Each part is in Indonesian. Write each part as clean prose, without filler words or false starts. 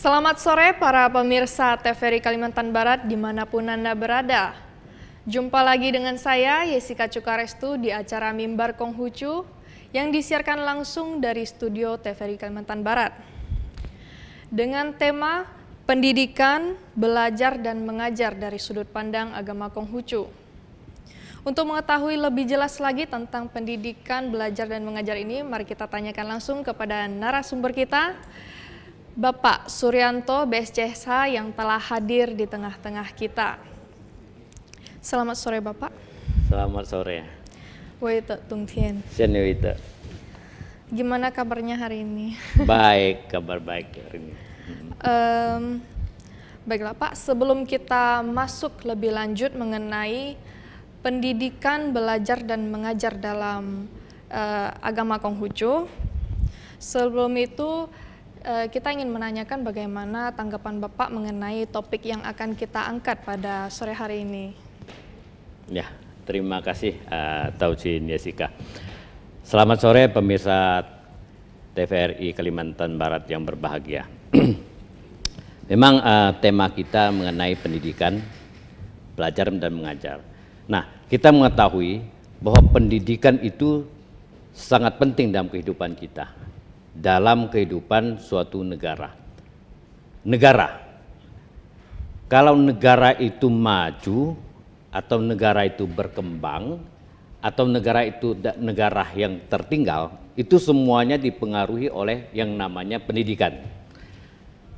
Selamat sore para pemirsa TVRI Kalimantan Barat dimanapun Anda berada. Jumpa lagi dengan saya Yesika Cukarestu di acara Mimbar Konghucu yang disiarkan langsung dari studio TVRI Kalimantan Barat. Dengan tema pendidikan, belajar dan mengajar dari sudut pandang agama Konghucu. Untuk mengetahui lebih jelas lagi tentang pendidikan, belajar dan mengajar ini, mari kita tanyakan langsung kepada narasumber kita, Bapak Suryanto BSCSH yang telah hadir di tengah-tengah kita. Selamat sore Bapak. Selamat sore. Weite Tung Tien. Weite. Gimana kabarnya hari ini? Baik, kabar baik hari ini. Baiklah Pak, sebelum kita masuk lebih lanjut mengenai pendidikan, belajar dan mengajar dalam agama Konghucu, sebelum itu kita ingin menanyakan bagaimana tanggapan Bapak mengenai topik yang akan kita angkat pada sore hari ini. Ya, terima kasih Taucin Yesika. Selamat sore pemirsa TVRI Kalimantan Barat yang berbahagia. Memang tema kita mengenai pendidikan, belajar dan mengajar. Nah, kita mengetahui bahwa pendidikan itu sangat penting dalam kehidupan kita. Dalam kehidupan suatu negara. Kalau negara itu maju atau negara itu berkembang atau negara itu negara yang tertinggal, itu semuanya dipengaruhi oleh yang namanya pendidikan.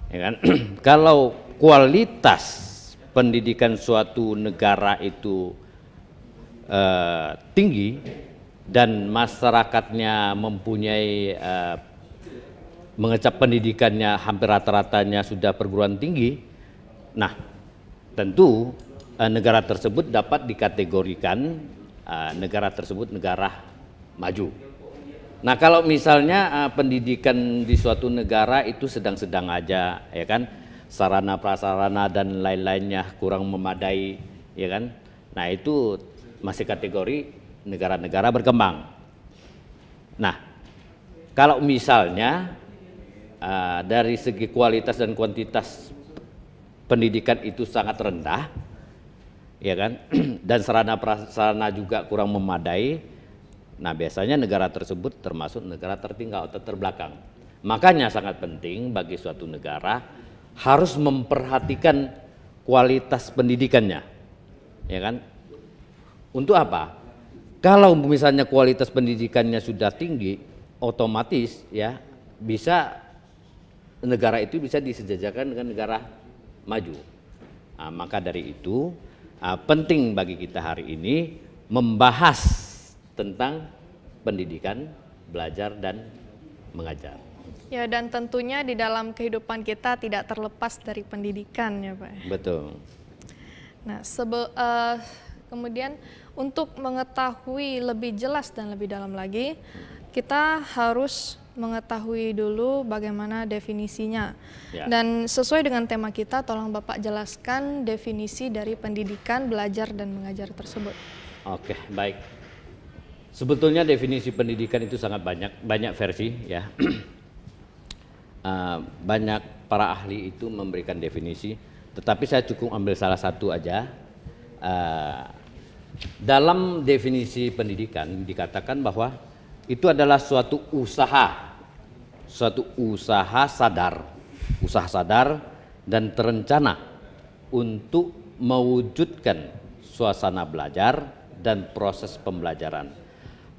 Ya kan? Kalau kualitas pendidikan suatu negara itu tinggi dan masyarakatnya mempunyai mengecap pendidikannya hampir rata-ratanya sudah perguruan tinggi, nah tentu negara tersebut dapat dikategorikan negara tersebut negara maju. Nah kalau misalnya pendidikan di suatu negara itu sedang-sedang aja, ya kan, sarana prasarana dan lain-lainnya kurang memadai, ya kan, nah itu masih kategori negara-negara berkembang. Nah kalau misalnya dari segi kualitas dan kuantitas pendidikan itu sangat rendah, ya kan, dan sarana prasarana juga kurang memadai, nah biasanya negara tersebut termasuk negara tertinggal atau terbelakang. Makanya sangat penting bagi suatu negara harus memperhatikan kualitas pendidikannya, ya kan. Untuk apa? Kalau misalnya kualitas pendidikannya sudah tinggi, otomatis ya bisa negara itu bisa disejajarkan dengan negara maju. Nah, maka dari itu penting bagi kita hari ini membahas tentang pendidikan, belajar dan mengajar. Ya, dan tentunya di dalam kehidupan kita tidak terlepas dari pendidikan ya Pak. Betul. Nah, kemudian untuk mengetahui lebih jelas dan lebih dalam lagi, kita harus mengetahui dulu bagaimana definisinya. Ya. Dan sesuai dengan tema kita, tolong Bapak jelaskan definisi dari pendidikan, belajar dan mengajar tersebut. Oke, baik. Sebetulnya definisi pendidikan itu sangat banyak versi ya. Banyak para ahli itu memberikan definisi, tetapi saya cukup ambil salah satu aja. Dalam definisi pendidikan dikatakan bahwa itu adalah suatu usaha sadar dan terencana untuk mewujudkan suasana belajar dan proses pembelajaran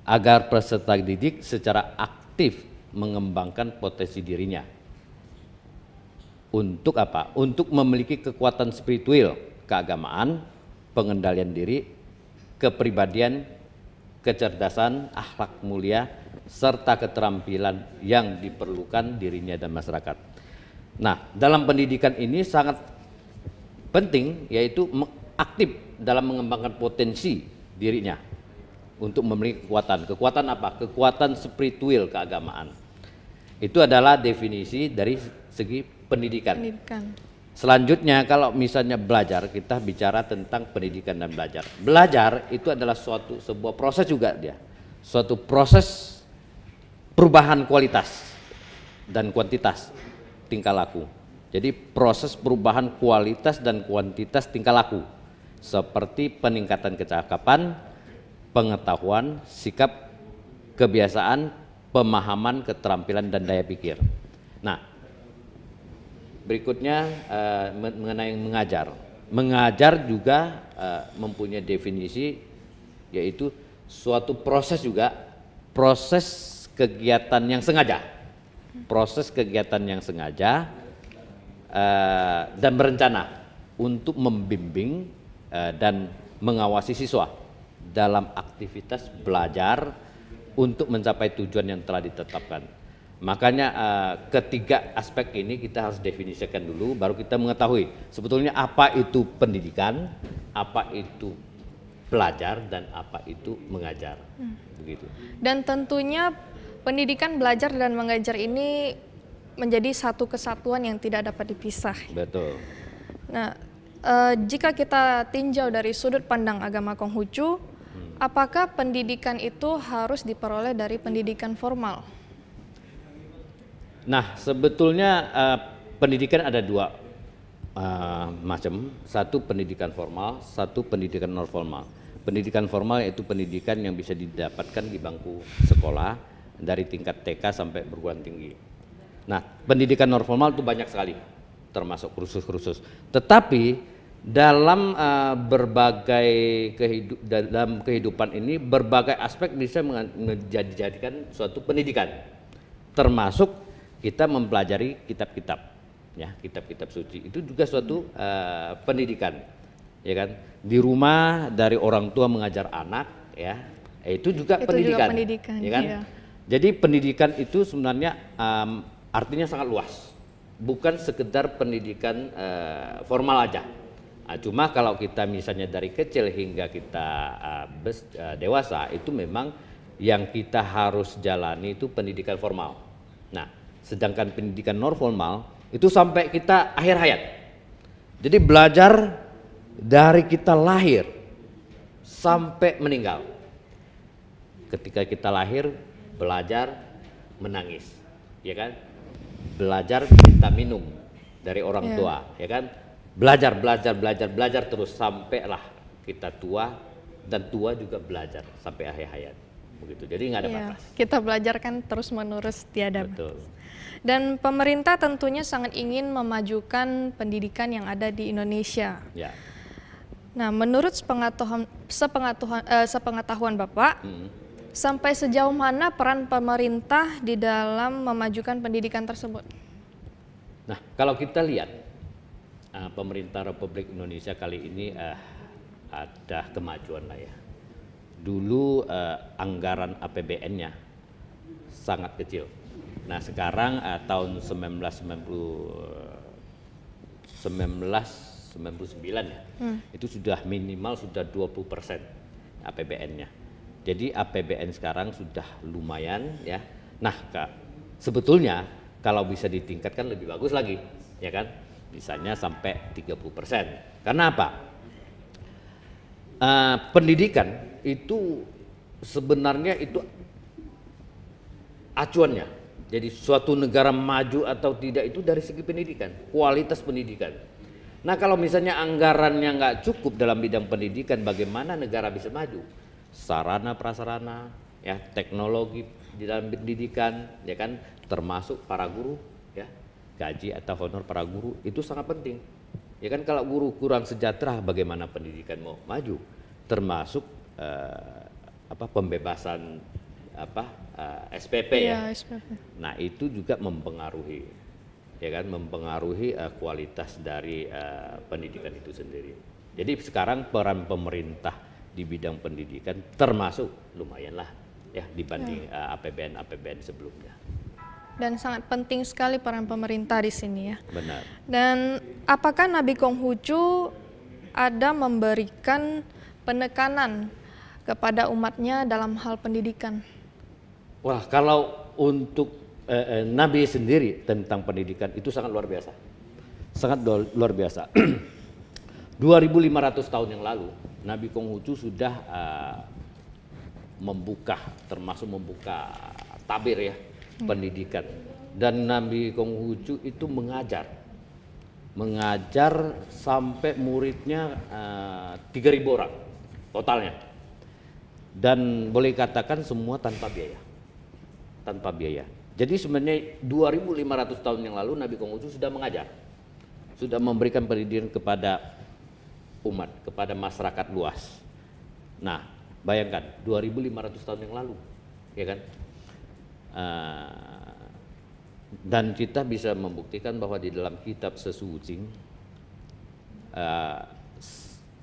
agar peserta didik secara aktif mengembangkan potensi dirinya. Untuk apa? Untuk memiliki kekuatan spiritual, keagamaan, pengendalian diri, kepribadian, kecerdasan, akhlak mulia, serta keterampilan yang diperlukan dirinya dan masyarakat. Nah, dalam pendidikan ini sangat penting yaitu aktif dalam mengembangkan potensi dirinya untuk memiliki kekuatan. Kekuatan apa? Kekuatan spiritual keagamaan. Itu adalah definisi dari segi pendidikan. Selanjutnya kalau misalnya belajar, kita bicara tentang pendidikan dan belajar. Belajar itu adalah sebuah proses juga dia. Suatu proses perubahan kualitas dan kuantitas tingkah laku. Jadi proses perubahan kualitas dan kuantitas tingkah laku seperti peningkatan kecakapan, pengetahuan, sikap, kebiasaan, pemahaman, keterampilan dan daya pikir. Nah, berikutnya mengenai mengajar. Mengajar juga mempunyai definisi, yaitu suatu proses juga, proses kegiatan yang sengaja. Proses kegiatan yang sengaja dan berencana untuk membimbing dan mengawasi siswa dalam aktivitas belajar untuk mencapai tujuan yang telah ditetapkan. Makanya ketiga aspek ini kita harus definisikan dulu, baru kita mengetahui sebetulnya apa itu pendidikan, apa itu belajar, dan apa itu mengajar. Begitu. Dan tentunya pendidikan, belajar, dan mengajar ini menjadi satu kesatuan yang tidak dapat dipisah. Betul. Nah, jika kita tinjau dari sudut pandang agama Konghucu, apakah pendidikan itu harus diperoleh dari pendidikan formal? Nah, sebetulnya pendidikan ada dua macam, satu pendidikan formal, satu pendidikan non formal. Pendidikan formal yaitu pendidikan yang bisa didapatkan di bangku sekolah dari tingkat TK sampai perguruan tinggi. Nah, pendidikan non formal itu banyak sekali, termasuk kursus-kursus. Tetapi dalam berbagai dalam kehidupan ini berbagai aspek bisa menjadikan suatu pendidikan, termasuk kita mempelajari kitab-kitab, ya, kitab-kitab suci itu juga suatu pendidikan, ya kan? Di rumah dari orang tua mengajar anak, ya, itu juga pendidikan, ya kan? Iya. Jadi pendidikan itu sebenarnya artinya sangat luas, bukan sekedar pendidikan formal aja. Nah, cuma kalau kita misalnya dari kecil hingga kita dewasa, itu memang yang kita harus jalani itu pendidikan formal. Nah, sedangkan pendidikan non formal itu sampai kita akhir hayat. Jadi belajar dari kita lahir sampai meninggal. Ketika kita lahir, belajar menangis, ya kan? Belajar minta minum dari orang tua, ya kan? Belajar terus sampailah kita tua, dan tua juga belajar sampai akhir hayat. Begitu. Jadi nggak ada batas. Kita belajar kan terus menerus, tiada Betul. batas. Dan pemerintah tentunya sangat ingin memajukan pendidikan yang ada di Indonesia. Ya. Nah, menurut sepengetahuan Bapak, sampai sejauh mana peran pemerintah di dalam memajukan pendidikan tersebut? Nah, kalau kita lihat pemerintah Republik Indonesia kali ini ada kemajuan lah ya. Dulu anggaran APBN-nya sangat kecil. Nah, sekarang tahun 1999 ya, itu sudah minimal sudah 20% APBN-nya. Jadi APBN sekarang sudah lumayan ya. Nah, sebetulnya kalau bisa ditingkatkan lebih bagus lagi, ya kan? Misalnya sampai 30%. Karena apa? Pendidikan itu sebenarnya itu acuannya. Jadi suatu negara maju atau tidak itu dari segi pendidikan, kualitas pendidikan. Nah, kalau misalnya anggarannya nggak cukup dalam bidang pendidikan, bagaimana negara bisa maju? Sarana prasarana, ya, teknologi di dalam pendidikan, ya kan, termasuk para guru, ya, gaji atau honor para guru itu sangat penting. Ya kan, kalau guru kurang sejahtera, bagaimana pendidikan mau maju? Termasuk pembebasan SPP ya. SPP. Nah, itu juga mempengaruhi, ya kan, mempengaruhi kualitas dari pendidikan itu sendiri. Jadi sekarang peran pemerintah di bidang pendidikan termasuk lumayan lah ya dibanding APBN sebelumnya. Dan sangat penting sekali peran pemerintah di sini ya. Benar. Dan apakah Nabi Konghucu ada memberikan penekanan kepada umatnya dalam hal pendidikan? Wah, kalau untuk Nabi sendiri tentang pendidikan itu sangat luar biasa. Sangat luar biasa. 2500 tahun yang lalu Nabi Konghucu sudah membuka tabir ya pendidikan, dan Nabi Konghucu itu mengajar mengajar sampai muridnya 3.000 orang totalnya. Dan boleh katakan semua tanpa biaya. Tanpa biaya. Jadi sebenarnya 2.500 tahun yang lalu Nabi Konghucu sudah mengajar. Sudah memberikan pendidikan kepada umat, kepada masyarakat luas. Nah, bayangkan 2.500 tahun yang lalu, ya kan? Dan kita bisa membuktikan bahwa di dalam kitab sesuci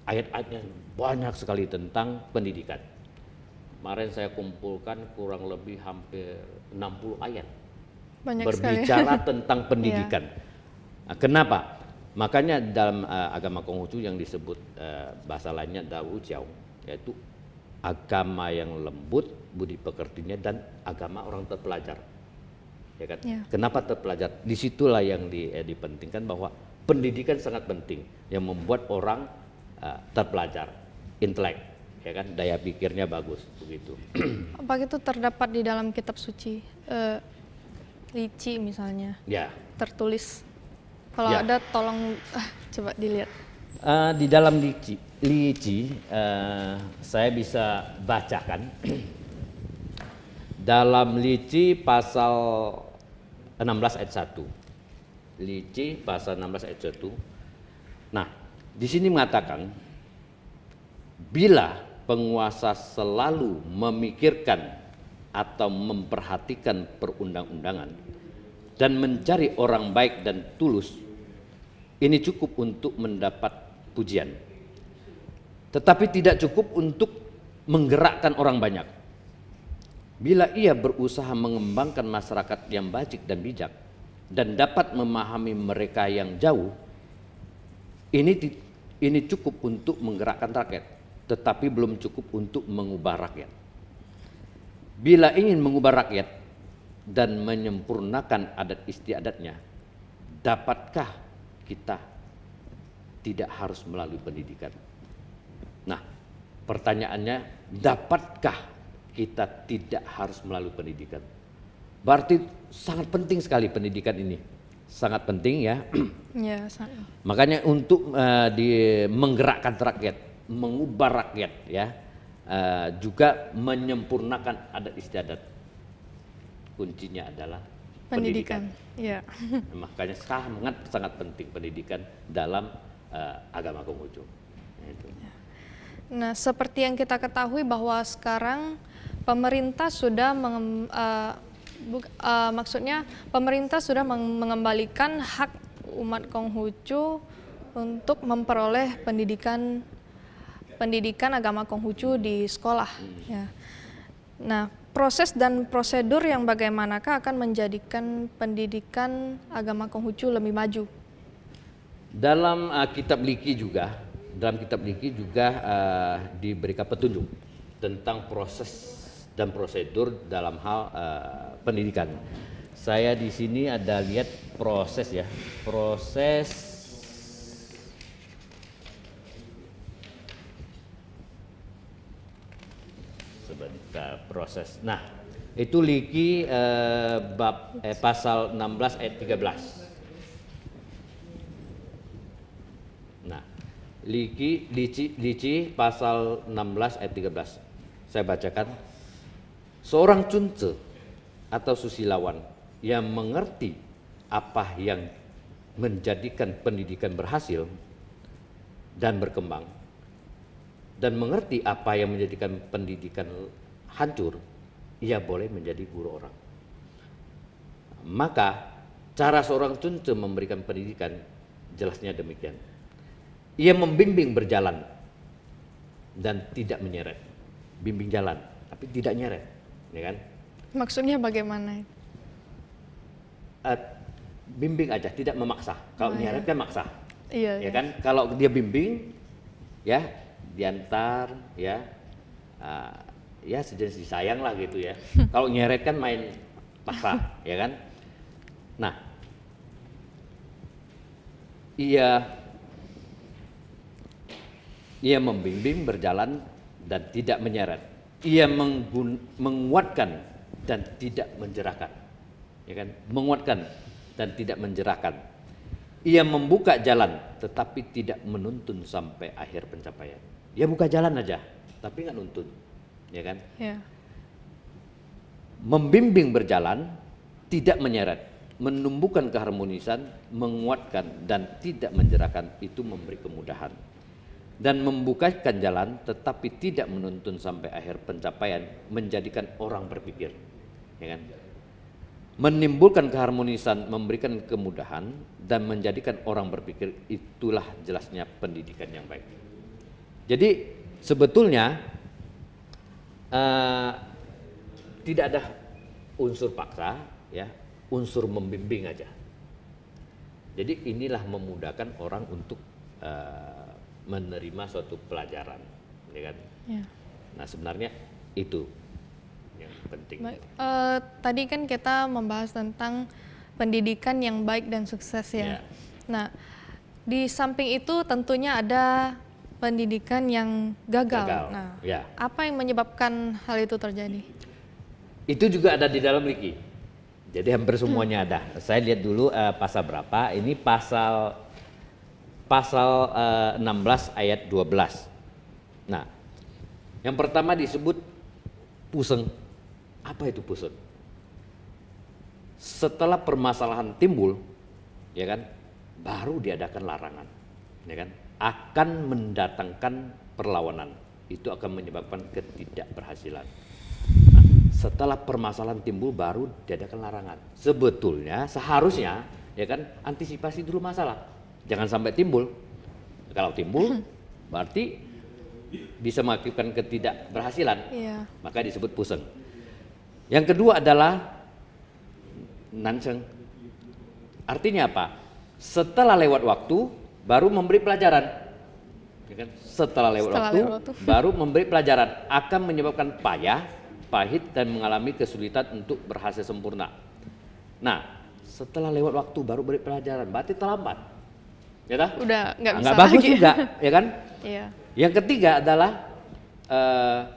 ayat-ayatnya banyak sekali tentang pendidikan. Kemarin saya kumpulkan kurang lebih hampir 60 ayat Banyak berbicara sekali. tentang pendidikan. Nah, kenapa? Makanya dalam agama Konghucu yang disebut bahasa lainnya Dao Jiao, yaitu agama yang lembut, budi pekertinya, dan agama orang terpelajar. Ya kan? Ya. Kenapa terpelajar? Disitulah yang dipentingkan bahwa pendidikan sangat penting, yang membuat orang terpelajar, intelek, ya kan, daya pikirnya bagus, begitu. Apa itu terdapat di dalam kitab suci, Lici misalnya, ya, tertulis. Kalau ya, ada tolong coba dilihat. Di dalam Lici saya bisa bacakan. Dalam Lici pasal 16 ayat 1. Lici pasal 16 ayat 1. Nah, di sini mengatakan bila penguasa selalu memikirkan atau memperhatikan perundang-undangan dan mencari orang baik dan tulus, ini cukup untuk mendapat pujian. Tetapi tidak cukup untuk menggerakkan orang banyak. Bila ia berusaha mengembangkan masyarakat yang baik dan bijak dan dapat memahami mereka yang jauh, ini cukup untuk menggerakkan rakyat, tetapi belum cukup untuk mengubah rakyat. Bila ingin mengubah rakyat dan menyempurnakan adat istiadatnya, dapatkah kita tidak harus melalui pendidikan? Nah, pertanyaannya, dapatkah kita tidak harus melalui pendidikan? Berarti sangat penting sekali pendidikan ini, sangat penting ya. Ya, sangat. Makanya untuk menggerakkan rakyat, mengubah rakyat ya, juga menyempurnakan adat istiadat, kuncinya adalah pendidikan. Ya. Makanya sangat penting pendidikan dalam agama Konghucu. Nah, seperti yang kita ketahui bahwa sekarang pemerintah sudah pemerintah sudah mengembalikan hak umat Konghucu untuk memperoleh pendidikan agama Konghucu di sekolah. Ya. Nah, proses dan prosedur yang bagaimanakah akan menjadikan pendidikan agama Konghucu lebih maju? Dalam kitab Lici juga, diberikan petunjuk tentang proses dan prosedur dalam hal pendidikan. Saya di sini ada lihat proses ya, proses. Nah, itu Lici pasal 16 ayat 13. Nah, Lici pasal 16 ayat 13. Saya bacakan. Seorang cunce atau susilawan yang mengerti apa yang menjadikan pendidikan berhasil dan berkembang, dan mengerti apa yang menjadikan pendidikan hancur, ia boleh menjadi guru orang. Maka cara seorang cunce memberikan pendidikan jelasnya demikian. Ia membimbing berjalan dan tidak menyeret. Bimbing jalan tapi tidak nyeret, ya kan? Maksudnya bagaimana? Bimbing aja, tidak memaksa. Kalau nyeret kan maksa. Iya, ya kan? Kalau dia bimbing, ya diantar, ya sejenis disayang lah gitu ya. Kalau nyeret kan main paksa, ya kan? Nah, ia membimbing berjalan dan tidak menyeret. Ia menguatkan dan tidak menjerahkan, ya kan? Menguatkan dan tidak menjerahkan. Ia membuka jalan tetapi tidak menuntun sampai akhir pencapaian. Ia buka jalan aja, tapi nggak nuntun, ya kan? Ya. Membimbing berjalan, tidak menyeret, menumbuhkan keharmonisan, menguatkan dan tidak menjerahkan, itu memberi kemudahan. Dan membukakan jalan tetapi tidak menuntun sampai akhir pencapaian, menjadikan orang berpikir, ya kan? Menimbulkan keharmonisan, memberikan kemudahan dan menjadikan orang berpikir, itulah jelasnya pendidikan yang baik. Jadi sebetulnya tidak ada unsur paksa, ya, unsur membimbing aja. Jadi inilah memudahkan orang untuk menerima suatu pelajaran, ya kan? Ya. Nah sebenarnya itu yang penting. Baik, tadi kan kita membahas tentang pendidikan yang baik dan sukses ya. Nah, di samping itu tentunya ada pendidikan yang gagal. Nah, apa yang menyebabkan hal itu terjadi? Itu juga ada di dalam Liki. Jadi hampir semuanya ada. Saya lihat dulu pasal berapa. Ini pasal 16 ayat 12. Nah, yang pertama disebut puseng. Apa itu puseng? Setelah permasalahan timbul, ya kan, baru diadakan larangan, ya kan, akan mendatangkan perlawanan. Itu akan menyebabkan ketidakberhasilan. Nah, setelah permasalahan timbul baru diadakan larangan. Sebetulnya seharusnya, ya kan, antisipasi dulu masalah. Jangan sampai timbul. Kalau timbul berarti bisa mengakibatkan ketidakberhasilan. Iya. Maka disebut puseng. Yang kedua adalah nanseng. Artinya apa? Setelah lewat waktu baru memberi pelajaran. Ya kan? Setelah lewat waktu baru memberi pelajaran, akan menyebabkan payah, pahit dan mengalami kesulitan untuk berhasil sempurna. Nah, setelah lewat waktu baru beri pelajaran, berarti terlambat. Ya kan? Udah nggak bisa nggak bagus lagi. Juga, ya kan? Iya. Yang ketiga adalah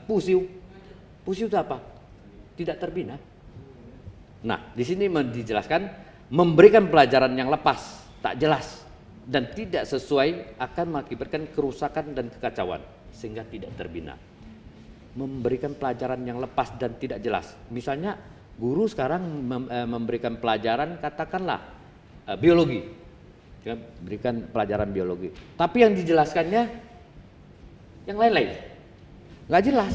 pusiu. Pusiu itu apa? Tidak terbina. Nah, di sini dijelaskan memberikan pelajaran yang lepas, tak jelas dan tidak sesuai akan mengakibatkan kerusakan dan kekacauan sehingga tidak terbina. Memberikan pelajaran yang lepas dan tidak jelas. Misalnya guru sekarang memberikan pelajaran katakanlah biologi. Ya, berikan pelajaran biologi. Tapi yang dijelaskannya yang lain-lain. Nggak jelas.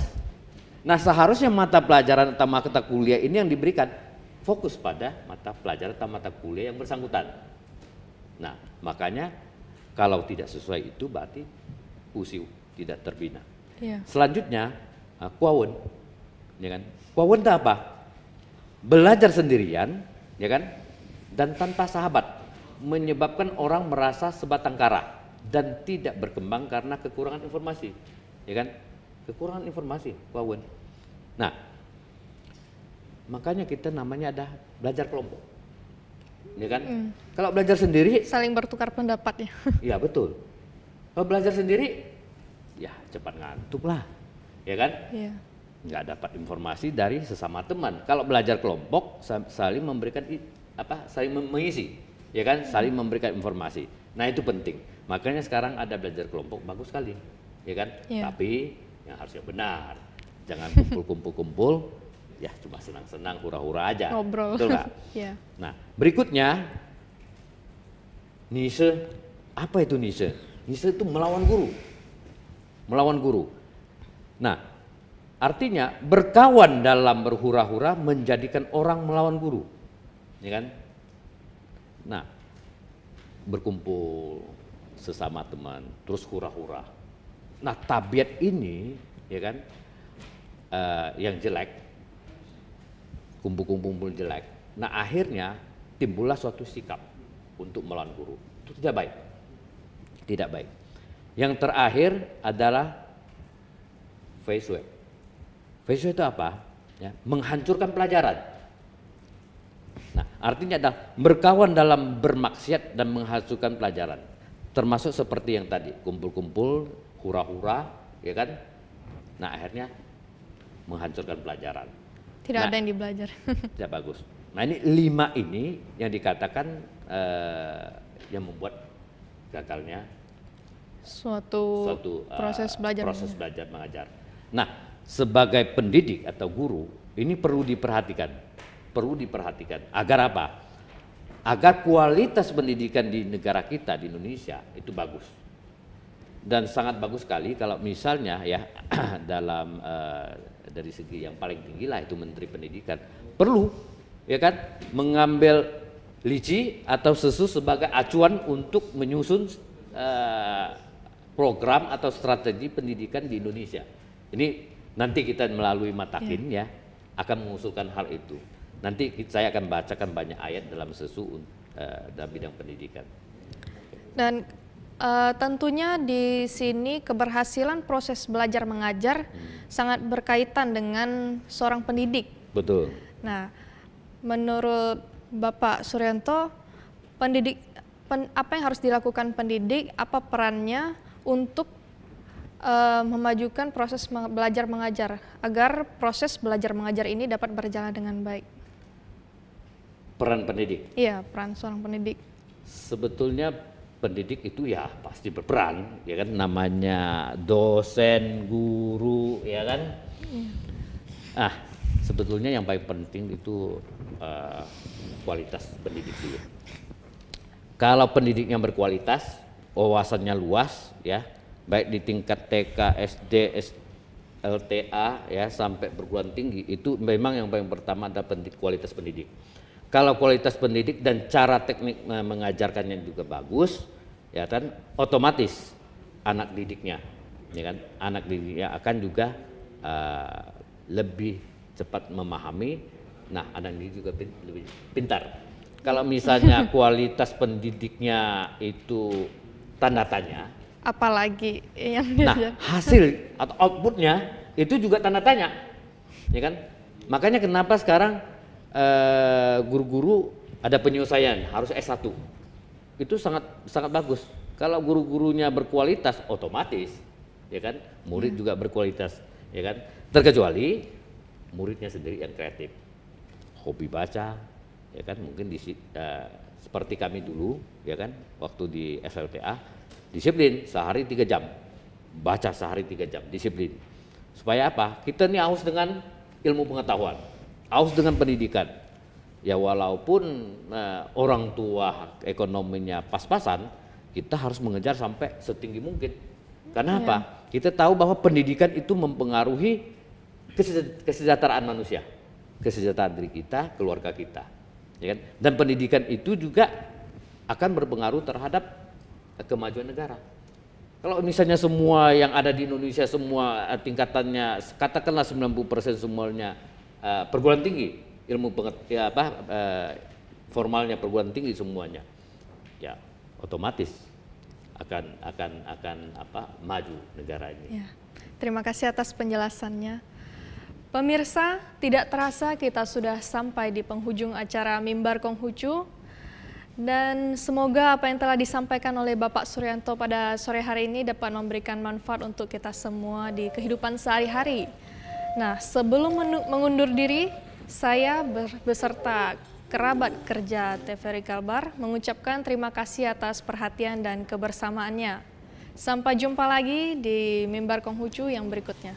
Nah, seharusnya mata pelajaran atau mata kuliah ini yang diberikan fokus pada mata pelajaran atau mata kuliah yang bersangkutan. Nah, makanya kalau tidak sesuai itu berarti pusiu, tidak terbina. Iya. Selanjutnya, kuawen, ya kan? Kuawen itu apa? Belajar sendirian, ya kan? Dan tanpa sahabat, menyebabkan orang merasa sebatang kara dan tidak berkembang karena kekurangan informasi, ya kan? Kekurangan informasi, kuawen. Nah, makanya kita namanya ada belajar kelompok, ya kan? Kalau belajar sendiri, saling bertukar pendapat ya. Iya betul. Kalau belajar sendiri, ya cepat ngantuk lah, ya kan? Iya. Nggak dapat informasi dari sesama teman. Kalau belajar kelompok, saling memberikan saling mengisi, ya kan? Saling memberikan informasi. Nah itu penting. Makanya sekarang ada belajar kelompok bagus sekali, ya kan? Iya. Tapi yang harusnya benar, jangan kumpul-kumpul, ya cuma senang-senang, hura-hura aja. Ngobrol. Betul nggak? Yeah. Nah, berikutnya, nise. Apa itu nise? Nise itu melawan guru. Melawan guru. Nah, artinya berkawan dalam berhura-hura menjadikan orang melawan guru. Ya kan? Nah, berkumpul sesama teman, terus hura-hura. Nah, tabiat ini, ya kan, yang jelek, kumpul-kumpul jelek. Nah, akhirnya timbullah suatu sikap untuk melawan guru. Itu tidak baik, tidak baik. Yang terakhir adalah feisue. Feisue itu apa? Ya, menghancurkan pelajaran. Nah, artinya adalah berkawan dalam bermaksiat dan menghancurkan pelajaran. Termasuk seperti yang tadi, kumpul-kumpul, hura-hura, ya kan? Nah, akhirnya menghancurkan pelajaran. Tidak ada yang dibelajar. Tidak bagus. Nah, ini 5 ini yang dikatakan yang membuat gagalnya suatu proses belajar mengajar. Nah, sebagai pendidik atau guru ini perlu diperhatikan agar apa? Agar kualitas pendidikan di negara kita di Indonesia itu bagus. Dan sangat bagus sekali kalau misalnya ya dalam dari segi yang paling tinggi lah itu Menteri Pendidikan perlu ya kan mengambil LICI atau SESU sebagai acuan untuk menyusun program atau strategi pendidikan di Indonesia. Ini nanti kita melalui Matakin ya akan mengusulkan hal itu. Nanti saya akan bacakan banyak ayat dalam SESU dalam bidang pendidikan. Dan tentunya di sini keberhasilan proses belajar mengajar sangat berkaitan dengan seorang pendidik. Betul. Nah, menurut Bapak Suryanto, apa yang harus dilakukan pendidik, apa perannya untuk memajukan proses belajar mengajar agar proses belajar mengajar ini dapat berjalan dengan baik? Peran pendidik? Iya, peran seorang pendidik. Sebetulnya pendidik itu ya pasti berperan, ya kan, namanya dosen, guru, ya kan. Sebetulnya yang paling penting itu kualitas pendidik dulu. Kalau pendidiknya berkualitas, wawasannya luas, ya, baik di tingkat TK, SD, LTA, ya, sampai perguruan tinggi, itu memang yang paling pertama adalah kualitas pendidik. Kalau kualitas pendidik dan cara teknik mengajarkannya juga bagus, ya kan, otomatis anak didiknya, ya kan, anak didiknya akan juga lebih cepat memahami. Nah, anak didik juga lebih pintar. Kalau misalnya kualitas pendidiknya itu tanda tanya, apalagi yang hasil atau outputnya itu juga tanda tanya, ya kan? Makanya kenapa sekarang guru-guru ada penyelesaian harus S1, itu sangat bagus. Kalau guru-gurunya berkualitas, otomatis, ya kan, murid juga berkualitas, ya kan. Terkecuali muridnya sendiri yang kreatif, hobi baca, ya kan, mungkin seperti kami dulu, ya kan, waktu di SLTA, disiplin sehari 3 jam, baca sehari 3 jam, disiplin. Supaya apa? Kita ini haus dengan ilmu pengetahuan, haus dengan pendidikan. Ya walaupun orang tua ekonominya pas-pasan, kita harus mengejar sampai setinggi mungkin. Karena apa? Kita tahu bahwa pendidikan itu mempengaruhi kesejahteraan manusia, kesejahteraan diri kita, keluarga kita, ya kan? Dan pendidikan itu juga akan berpengaruh terhadap kemajuan negara. Kalau misalnya semua yang ada di Indonesia semua tingkatannya katakanlah 90% semuanya perguruan tinggi, formalnya perguruan tinggi semuanya, ya otomatis akan maju negara ini. Ya, terima kasih atas penjelasannya. Pemirsa, tidak terasa kita sudah sampai di penghujung acara Mimbar Konghucu, dan semoga apa yang telah disampaikan oleh Bapak Suryanto pada sore hari ini dapat memberikan manfaat untuk kita semua di kehidupan sehari-hari. Nah, sebelum mengundur diri, saya beserta kerabat kerja TVRI Kalbar mengucapkan terima kasih atas perhatian dan kebersamaannya. Sampai jumpa lagi di Mimbar Konghucu yang berikutnya.